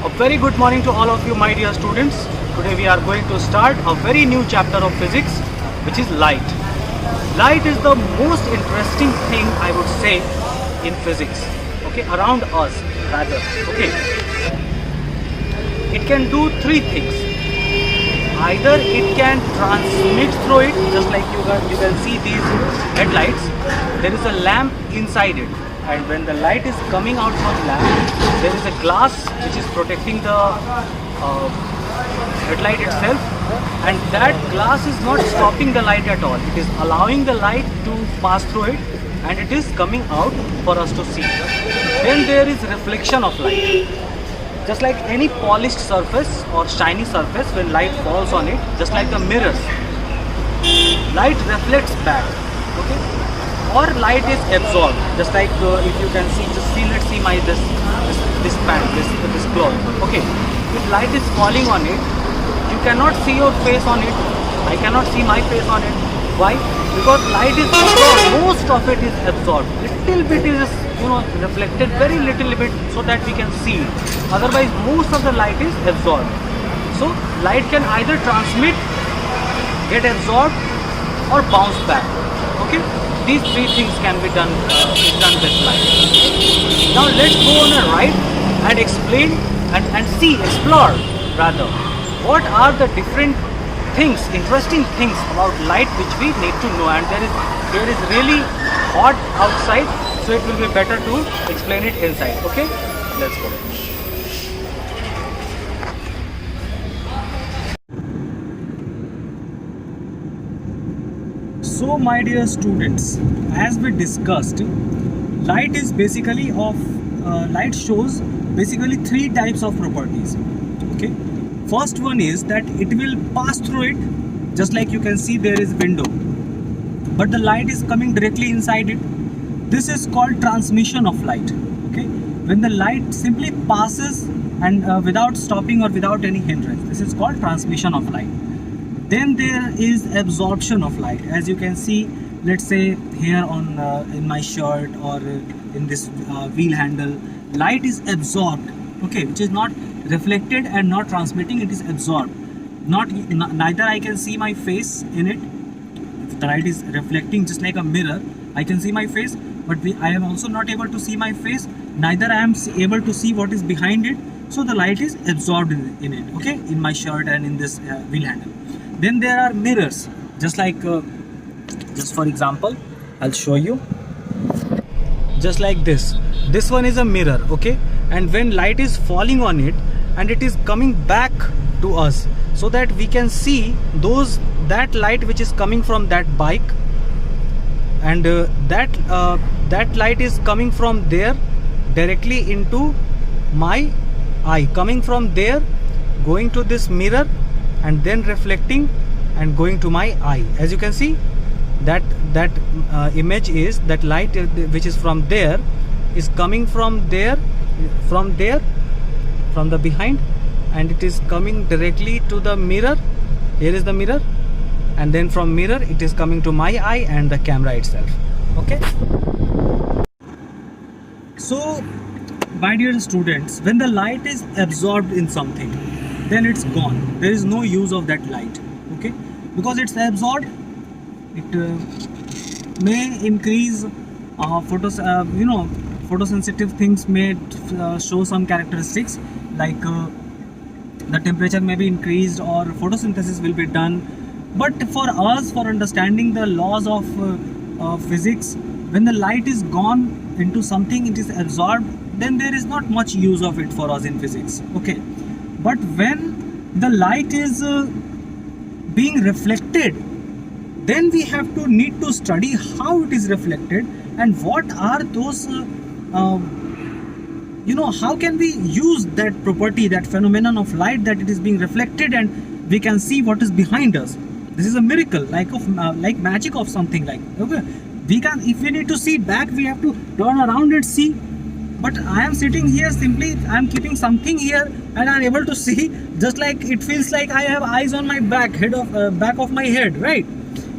A very good morning to all of you, my dear students. Today we are going to start a very new chapter of physics, which is light. Light is the most interesting thing, I would say, in physics. Okay, around us rather. Okay, it can do three things. Either it can transmit through it, just like you can see these headlights. There is a lamp inside it, and when the light is coming out from lamp, there is a glass which is protecting the headlight itself, and that glass is not stopping the light at all. It is allowing the light to pass through it, and it is coming out for us to see. Then there is reflection of light. Just like any polished surface or shiny surface, when light falls on it, just like the mirrors, light reflects back, okay, or light is absorbed. Just like if you can see, let's see my this pant, this cloth, okay. If light is falling on it, you cannot see your face on it. I cannot see my face on it. Why? Because light is absorbed. Most of it is absorbed. Little bit is reflected, very little bit, so that we can see it. Otherwise, most of the light is absorbed. So light can either transmit, get absorbed, or bounce back. Okay, these three things can be done with light. Now let's go on a ride and explain and explore rather, what are the different things, interesting things about light which we need to know. And there is really hot outside, so it will be better to explain it inside. Okay, let's go. So my dear students, as we discussed, light is basically light shows basically three types of properties. Okay, first one is that it will pass through it, just like you can see there is window, but the light is coming directly inside it. This is called transmission of light. Okay, when the light simply passes and without stopping or without any hindrance, this is called transmission of light. Then there is absorption of light. As you can see, let's say here on in my shirt or in this wheel handle, light is absorbed, okay, which is not reflected and not transmitting. It is absorbed. Neither I can see my face in it. If the light is reflecting just like a mirror, I can see my face, but I am also not able to see my face. Neither I am able to see what is behind it. So the light is absorbed in it, okay, in my shirt and in this wheel handle. Then there are mirrors, just like just for example, I'll show you. Just like this one is a mirror, okay, and when light is falling on it and it is coming back to us, so that we can see that light which is coming from that bike, and that light is coming from there directly into my eye, coming from there, going to this mirror, and then reflecting and going to my eye. As you can see, that image is that light which is from there is coming from there, from the behind, and it is coming directly to the mirror. Here is the mirror, and then from mirror it is coming to my eye and the camera itself. Okay, so my dear students, when the light is absorbed in something, then it's gone. There is no use of that light, okay, because it's absorbed. It may increase photosensitive things may show some characteristics, like the temperature may be increased or photosynthesis will be done. But for us, for understanding the laws of physics, when the light is gone into something, it is absorbed, then there is not much use of it for us in physics, okay. But when the light is being reflected, then we need to study how it is reflected and what are those how can we use that property, that phenomenon of light, that it is being reflected and we can see what is behind us. This is a miracle, like magic of something, like, okay, if we need to see back, we have to turn around and see. But I am sitting here, simply I am keeping something here and I am able to see, just like it feels like I have eyes on my back of my head, right?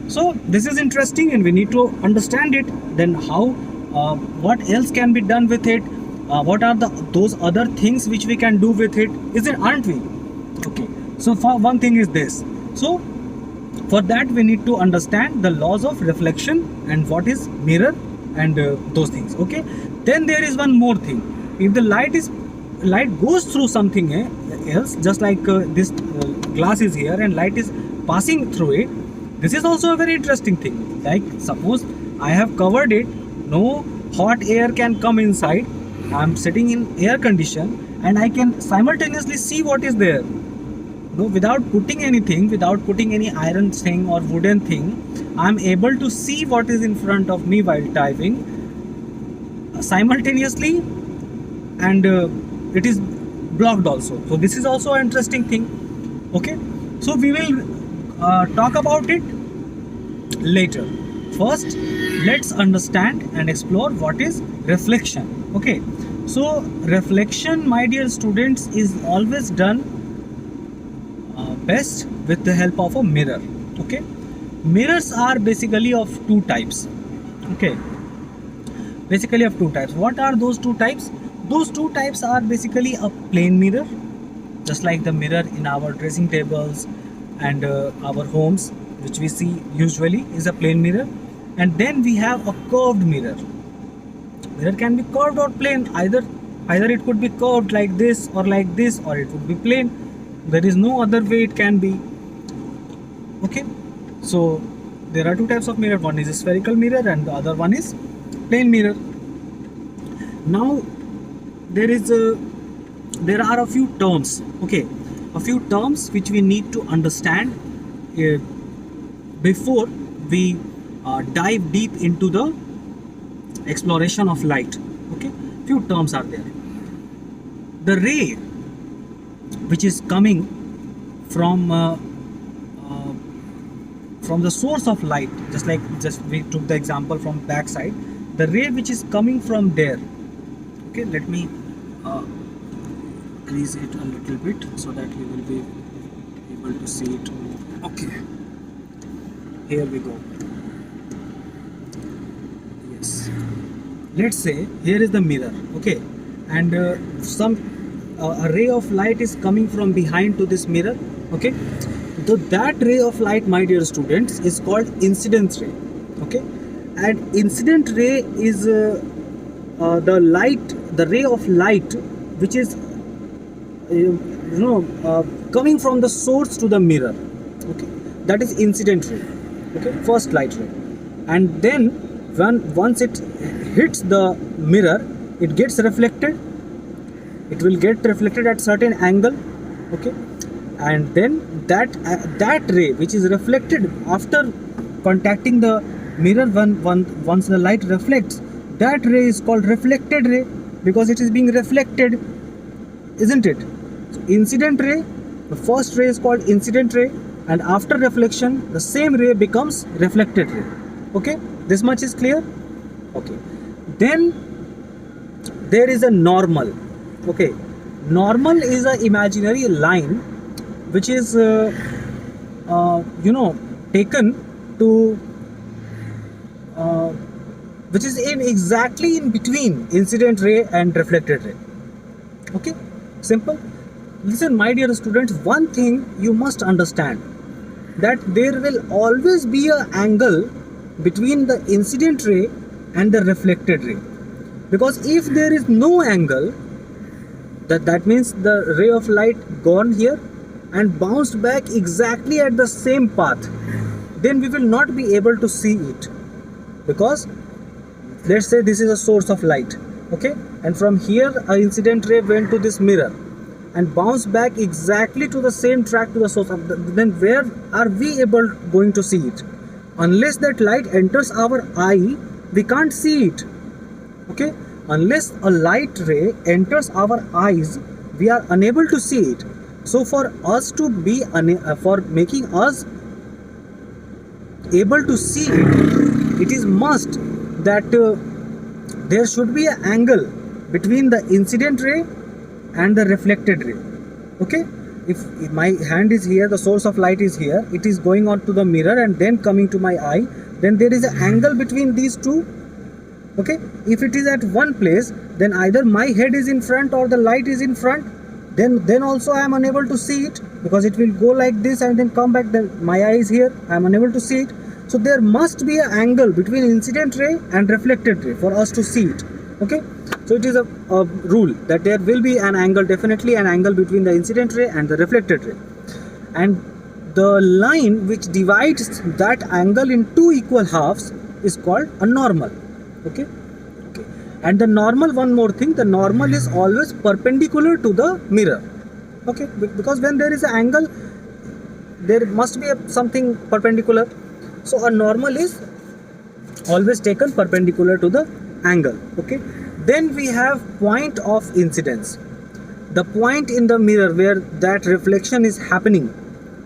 So this is interesting and we need to understand it. Then how, what else can be done with it? what are those other things which we can do with it, is it, aren't we? Okay, so for one thing is this. So for that we need to understand the laws of reflection and what is mirror and those things. Okay, then there is one more thing. If the light goes through something else, just like this glass is here and light is passing through it, this is also a very interesting thing. Like suppose I have covered it, no hot air can come inside, I am sitting in air condition and I can simultaneously see what is there. No, without putting anything, without putting any iron thing or wooden thing, I am able to see what is in front of me while typing simultaneously, and it is blocked also. So this is also an interesting thing. Okay, so we will talk about it later. First, let's understand and explore what is reflection. Okay, so reflection, my dear students, is always done best with the help of a mirror. Okay, mirrors are basically of two types. Okay, basically of two types. What are those two types? Those two types are basically a plane mirror, just like the mirror in our dressing tables and our homes, which we see usually is a plane mirror. And then we have a curved mirror. Mirror can be curved or plane, either it could be curved like this, or it would be plane. There is no other way it can be. Okay, so there are two types of mirror. One is a spherical mirror and the other one is plane mirror. Now there are a few terms. Okay, a few terms which we need to understand before we dive deep into the exploration of light. Okay, few terms are there. The ray which is coming from the source of light, just we took the example from back side, the ray which is coming from there. Okay, let me increase it a little bit so that you will be able to see it. Okay, here we go. Yes, let's say here is the mirror. Okay, and a ray of light is coming from behind to this mirror. Okay, so that ray of light, my dear students, is called incidence ray. Okay, and incident ray is the ray of light which is coming from the source to the mirror. Okay, that is incident ray. Okay, first light ray. And then once it hits the mirror, it gets reflected. It will get reflected at certain angle. Okay, and then that ray which is reflected after contacting the mirror, once the light reflects, that ray is called reflected ray, because it is being reflected, isn't it? So incident ray, the first ray is called incident ray, and after reflection the same ray becomes reflected ray. Okay, this much is clear. Okay, then there is a normal. Okay, normal is an imaginary line which is taken to which is exactly in between incident ray and reflected ray. Okay, simple. Listen, my dear students, one thing you must understand, that there will always be an angle between the incident ray and the reflected ray, because if there is no angle, that means the ray of light gone here and bounced back exactly at the same path, then we will not be able to see it. Because let's say this is a source of light. Okay, and from here an incident ray went to this mirror and bounced back exactly to the same track to the source of then where are we going to see it? Unless that light enters our eye, we can't see it. Okay, unless a light ray enters our eyes, we are unable to see it. So for us to be for making us able to see it, it is must that there should be an angle between the incident ray and the reflected ray. Okay, if my hand is here, the source of light is here, it is going on to the mirror and then coming to my eye, then there is an angle between these two. Okay, if it is at one place, then either my head is in front or the light is in front, then also I am unable to see it, because it will go like this and then come back, then my eye is here, I am unable to see it. So there must be an angle between incident ray and reflected ray for us to see it. Okay, so it is a rule that there will be an angle, definitely an angle between the incident ray and the reflected ray, and the line which divides that angle in two equal halves is called a normal. Okay, and the normal, one more thing, the normal is always perpendicular to the mirror. Okay, because when there is an angle, there must be something perpendicular. So a normal is always taken perpendicular to the angle. Okay, then we have point of incidence. The point in the mirror where that reflection is happening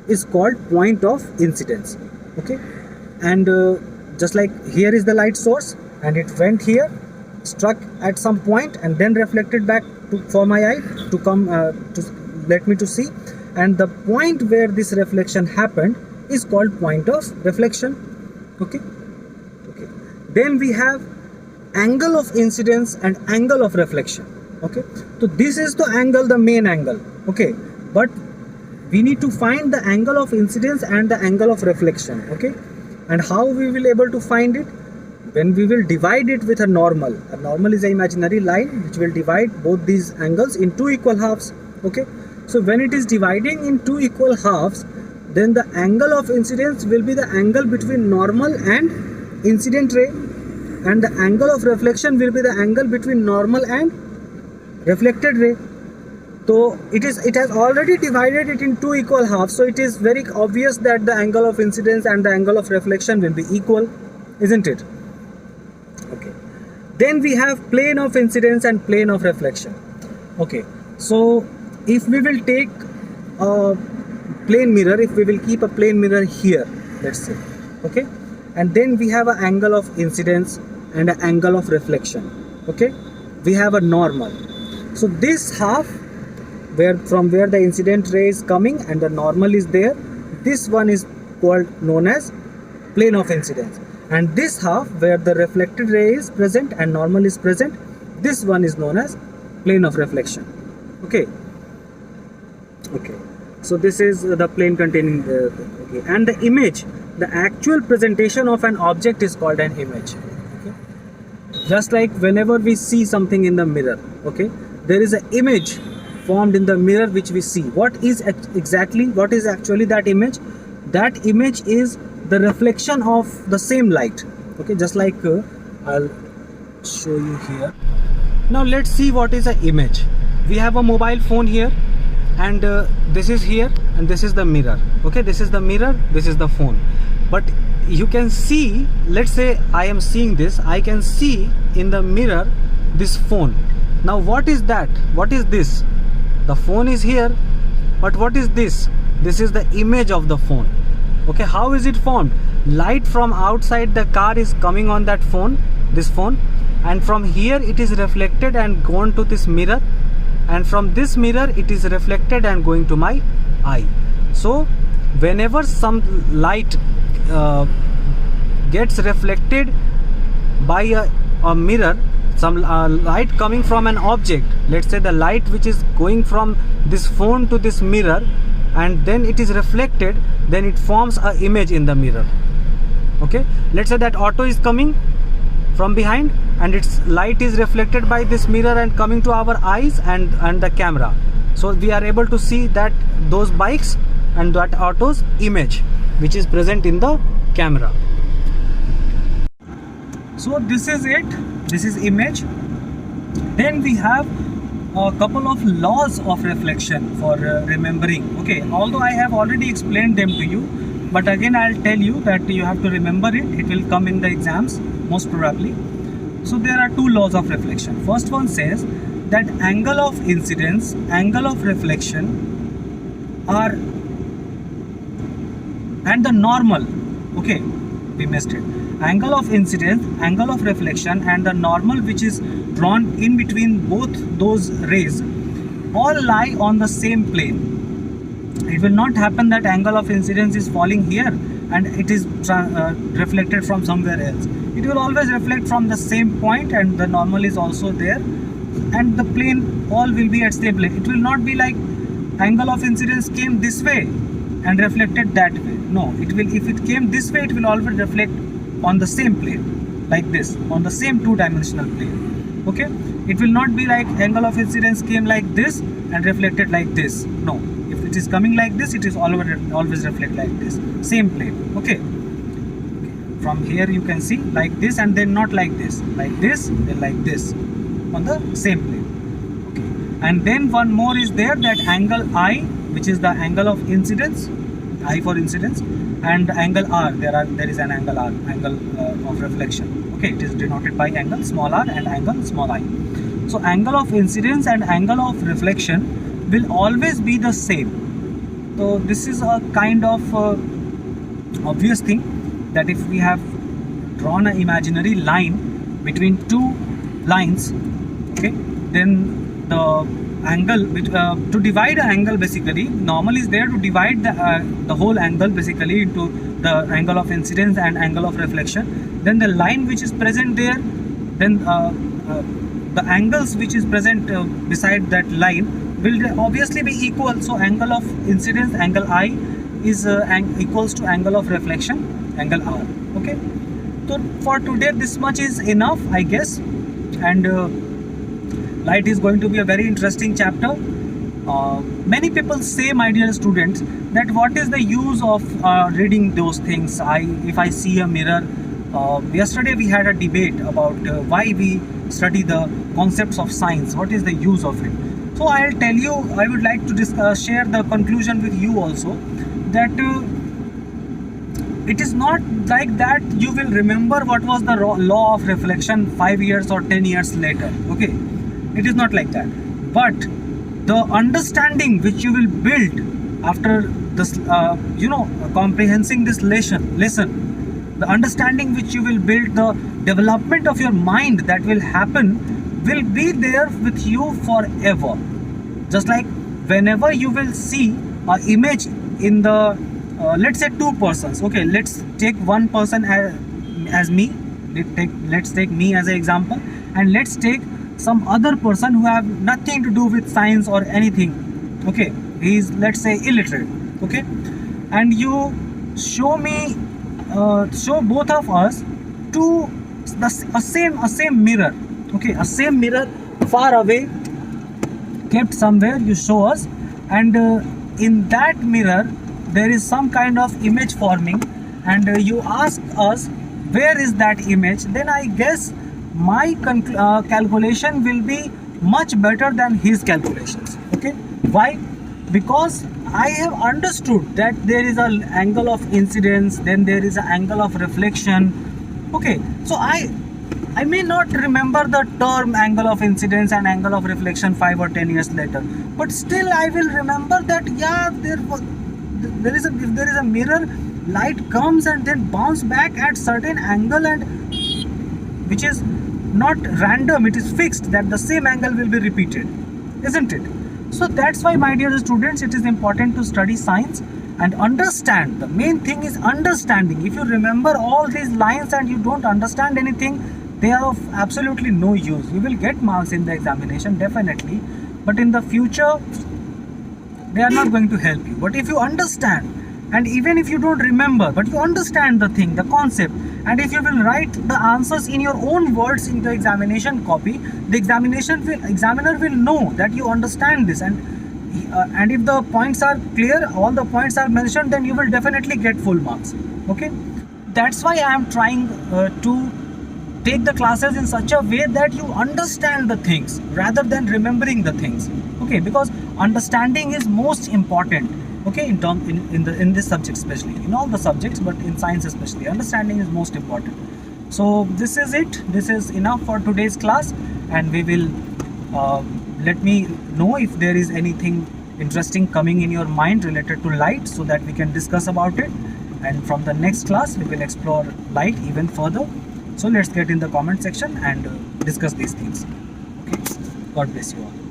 is called point of incidence. Okay, and just like here is the light source and it went here, struck at some point and then reflected back for my eye to come to let me to see, and the point where this reflection happened is called point of reflection. Okay, then we have angle of incidence and angle of reflection. Okay, so this is the angle, the main angle. Okay, but we need to find the angle of incidence and the angle of reflection. Okay, and how we will able to find it? When we will divide it with a normal. A normal is an imaginary line which will divide both these angles in two equal halves. Okay, so when it is dividing in two equal halves, then the angle of incidence will be the angle between normal and incident ray, and the angle of reflection will be the angle between normal and reflected ray. So it has already divided it in two equal halves, so it is very obvious that the angle of incidence and the angle of reflection will be equal, isn't it? Okay, then we have plane of incidence and plane of reflection. Okay, so if we will take a plane mirror, if we will keep a plane mirror here, let's say, okay, and then we have an angle of incidence and an angle of reflection. Okay, we have a normal. So this half from where the incident ray is coming and the normal is there, this one is known as plane of incidence, and this half where the reflected ray is present and normal is present, this one is known as plane of reflection. Okay, so this is the plane containing the and the image, the actual presentation of an object is called an image. Okay, just like whenever we see something in the mirror, okay, there is an image formed in the mirror which we see. What is actually that image? That image is the reflection of the same light. Okay, just like I'll show you here. Now let's see what is an image. We have a mobile phone here, and this is here, and this is the mirror. Okay, this is the mirror, this is the phone. But you can see, let's say I am seeing this, I can see in the mirror this phone. Now what is that? What is this? The phone is here, but what is this? This is the image of the phone. Okay, how is it formed? Light from outside the car is coming on that phone, this phone, and from here it is reflected and gone to this mirror, and from this mirror it is reflected and going to my eye. So whenever some light gets reflected by a mirror, some light coming from an object, let's say the light which is going from this phone to this mirror, and then it is reflected, then it forms an image in the mirror. Okay, let's say that auto is coming from behind and its light is reflected by this mirror and coming to our eyes and the camera. So we are able to see that those bikes and that auto's image which is present in the camera. So this is it, this is image. Then we have a couple of laws of reflection for remembering. Okay, although I have already explained them to you, but again I'll tell you that you have to remember it. It will come in the exams most probably. So there are two laws of reflection. First one says that angle of incidence, angle of reflection are, and the normal, okay, we missed it. Angle of incidence, angle of reflection, and the normal which is drawn in between both those rays all lie on the same plane. It will not happen that angle of incidence is falling here and it is reflected from somewhere else. it will always reflect from the same point, and the normal is also there, and the plane all will be at same plane. It will not be like angle of incidence came this way and reflected that way. No, it will, if it came this way, it will always reflect on the same plane, like this, on the same two-dimensional plane. Okay, it will not be like angle of incidence came like this and reflected like this. No, if it is coming like this, it is always reflect like this, same plane. Okay, from here you can see like this, and then not like this, then like this, on the same plane. Okay, and then one more is there, that angle I, which is the angle of incidence, I for incidence, and angle R. There is an angle R, angle of reflection. Okay, it is denoted by angle small r and angle small I. So angle of incidence and angle of reflection will always be the same. So this is a kind of obvious thing, that if we have drawn an imaginary line between two lines, okay, then the angle which to divide an angle, basically normal is there to divide the whole angle basically into the angle of incidence and angle of reflection. Then the line which is present there, then the angles which is present beside that line will obviously be equal. So angle of incidence, angle I, is equals to angle of reflection, angle R. Okay, so for today this much is enough, I guess, and light is going to be a very interesting chapter. Many people say, my dear students, that what is the use of reading those things? If I see a mirror, yesterday we had a debate about why we study the concepts of science. What is the use of it? So I'll tell you, I would like to share the conclusion with you also, that it is not like that you will remember what was the law of reflection 5 years or 10 years later. Okay, it is not like that, but the understanding which you will build after this comprehending this lesson, the understanding which you will build, the development of your mind that will happen, will be there with you forever. Just like whenever you will see an image in the let's say two persons. Okay, let's take one person as me, let's take me as an example, and let's take some other person who have nothing to do with science or anything. Okay, he is, let's say, illiterate. Okay, and you show me show both of us to a same mirror. Okay, a same mirror far away, kept somewhere, you show us, and in that mirror there is some kind of image forming, and you ask us where is that image. Then I guess my calculation will be much better than his calculations. Okay, why? Because I have understood that there is an angle of incidence, then there is an angle of reflection. Okay, so I may not remember the term angle of incidence and angle of reflection 5 or 10 years later, but still I will remember that, yeah, if there is a mirror, light comes and then bounce back at certain angle, and which is not random, it is fixed, that the same angle will be repeated, isn't it? So that's why, my dear students, it is important to study science and understand. The main thing is understanding. If you remember all these lines and you don't understand anything, they are of absolutely no use. You will get marks in the examination, definitely, but in the future they are not going to help you. But if you understand, and even if you don't remember, but you understand the thing, the concept, and if you will write the answers in your own words in the examination copy, the examiner will know that you understand this, and if the points are clear, all the points are mentioned, then you will definitely get full marks. Okay, that's why I am trying to take the classes in such a way that you understand the things rather than remembering the things. Okay, because understanding is most important. Okay, in this subject especially, in all the subjects, but in science especially, understanding is most important. So this is it. This is enough for today's class, and we will let me know if there is anything interesting coming in your mind related to light, so that we can discuss about it, and from the next class we will explore light even further. So let's get in the comment section and discuss these things. Okay, God bless you all.